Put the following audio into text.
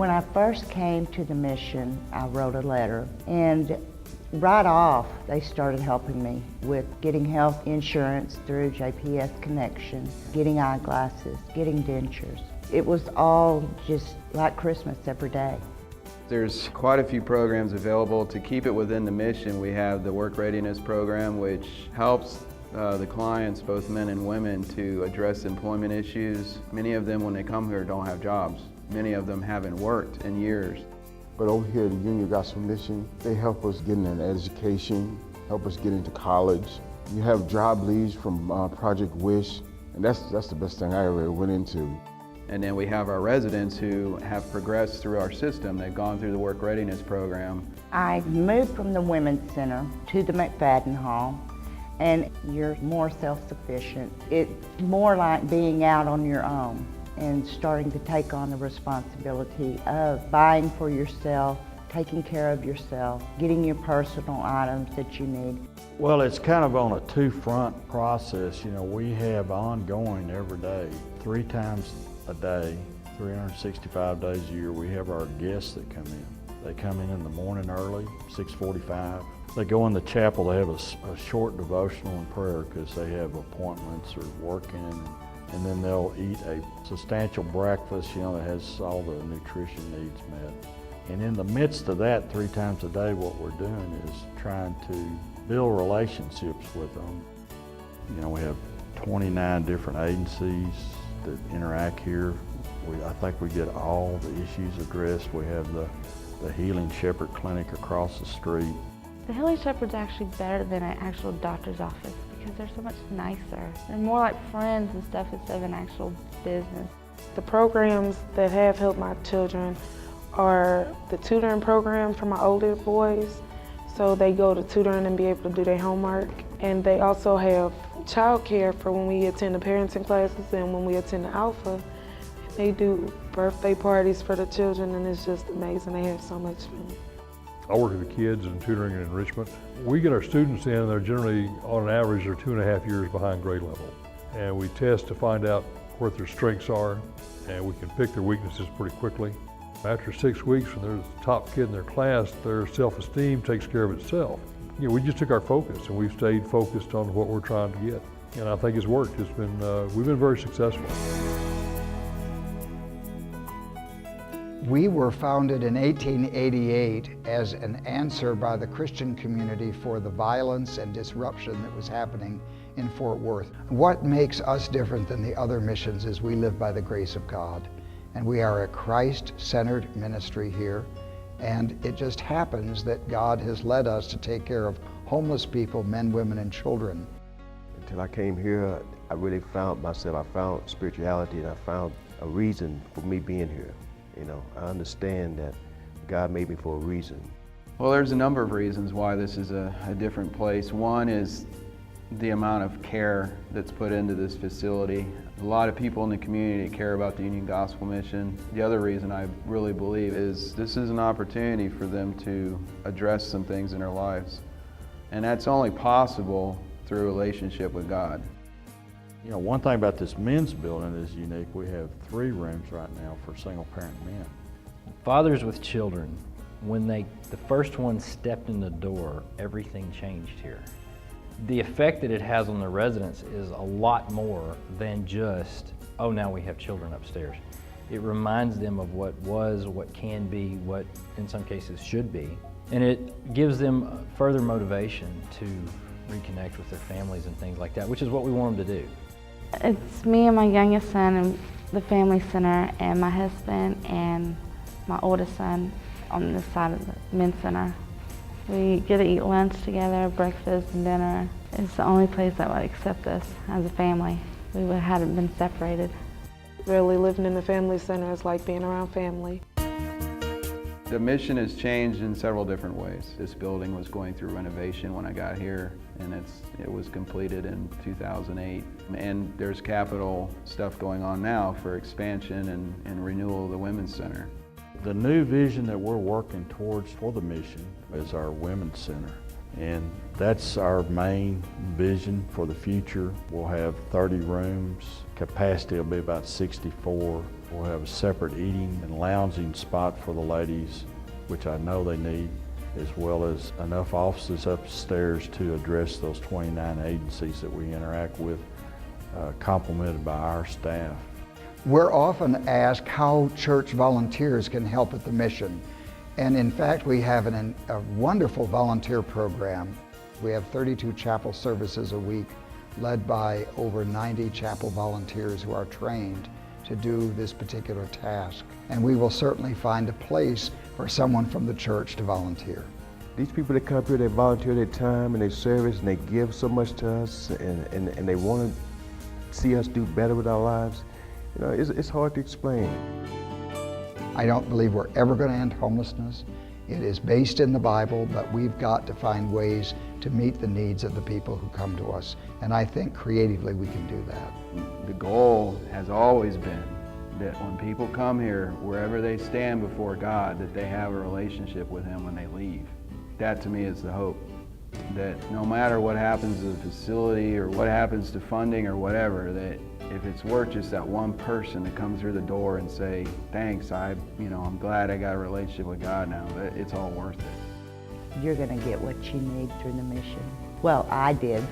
When I first came to the mission, I wrote a letter, and right off, they started helping me with getting health insurance through JPS Connection, getting eyeglasses, getting dentures. It was all just like Christmas every day. There's quite a few programs available. To keep it within the mission, we have the Work Readiness program, which helps the clients, both men and women, to address employment issues. Many of them, when they come here, don't have jobs. Many of them haven't worked in years. But over here at the Union Gospel Mission, they help us get an education, help us get into college. You have job leads from Project Wish, and that's the best thing I ever went into. And then we have our residents who have progressed through our system. They've gone through the Work Readiness program. I moved from the Women's Center to the McFadden Hall, and you're more self-sufficient. It's more like being out on your own and starting to take on the responsibility of buying for yourself, taking care of yourself, getting your personal items that you need. Well, it's kind of on a two-front process. You know, we have ongoing every day, 3 times a day, 365 days a year. We have our guests that come in. They come in the morning early, 6:45. They go in the chapel, they have a short devotional and prayer because they have appointments or working, and then they'll eat a substantial breakfast, you know, that has all the nutrition needs met. And in the midst of that, 3 times a day, what we're doing is trying to build relationships with them. You know, we have 29 different agencies that interact here. I think we get all the issues addressed. We have the Healing Shepherd Clinic across the street. The Healing Shepherd's actually better than an actual doctor's office because they're so much nicer. They're more like friends and stuff instead of an actual business. The programs that have helped my children are the tutoring program for my older boys, so they go to tutoring and be able to do their homework. And they also have child care for when we attend the parenting classes and when we attend the Alpha. They do birthday parties for the children, and it's just amazing. They have so much fun. I work with the kids in tutoring and enrichment. We get our students in, and they're generally, on average, they're 2.5 years behind grade level. And we test to find out what their strengths are, and we can pick their weaknesses pretty quickly. After 6 weeks, when they're the top kid in their class, their self-esteem takes care of itself. You know, we just took our focus, and we've stayed focused on what we're trying to get. And I think it's worked. It's been, we've been very successful. We were founded in 1888 as an answer by the Christian community for the violence and disruption that was happening in Fort Worth. What makes us different than the other missions is we live by the grace of God. And we are a Christ-centered ministry here. And it just happens that God has led us to take care of homeless people, men, women, and children. Until I came here, I really found myself. I found spirituality, and I found a reason for me being here. You know, I understand that God made me for a reason. Well, there's a number of reasons why this is a different place. One is the amount of care that's put into this facility. A lot of people in the community care about the Union Gospel Mission. The other reason I really believe is this is an opportunity for them to address some things in their lives. And that's only possible through a relationship with God. You know, one thing about this men's building is unique. We have 3 rooms right now for single-parent men. Fathers with children, when the first one stepped in the door, everything changed here. The effect that it has on the residents is a lot more than just, oh, now we have children upstairs. It reminds them of what was, what can be, what in some cases should be. And it gives them further motivation to reconnect with their families and things like that, which is what we want them to do. It's me and my youngest son in the family center, and my husband and my oldest son on this side of the men's center. We get to eat lunch together, breakfast and dinner. It's the only place that would accept us as a family. We hadn't been separated. Really living in the family center is like being around family. The mission has changed in several different ways. This building was going through renovation when I got here, and it was completed in 2008. And there's capital stuff going on now for expansion and renewal of the Women's Center. The new vision that we're working towards for the mission is our Women's Center. And that's our main vision for the future. We'll have 30 rooms. Capacity will be about 64. We'll have a separate eating and lounging spot for the ladies, which I know they need, as well as enough offices upstairs to address those 29 agencies that we interact with, complemented by our staff. We're often asked how church volunteers can help at the mission. And in fact, we have a wonderful volunteer program. We have 32 chapel services a week, led by over 90 chapel volunteers who are trained to do this particular task. And we will certainly find a place for someone from the church to volunteer. These people that come here, they volunteer their time and their service, and they give so much to us, and they want to see us do better with our lives. You know, it's hard to explain. I don't believe we're ever going to end homelessness. It is based in the Bible, but we've got to find ways to meet the needs of the people who come to us. And I think creatively we can do that. The goal has always been that when people come here, wherever they stand before God, that they have a relationship with Him when they leave. That to me is the hope. That no matter what happens to the facility or what happens to funding or whatever, that if it's worth just that one person to come through the door and say, thanks, I'm glad I got a relationship with God now, that it's all worth it. You're going to get what you need through the mission. Well, I did.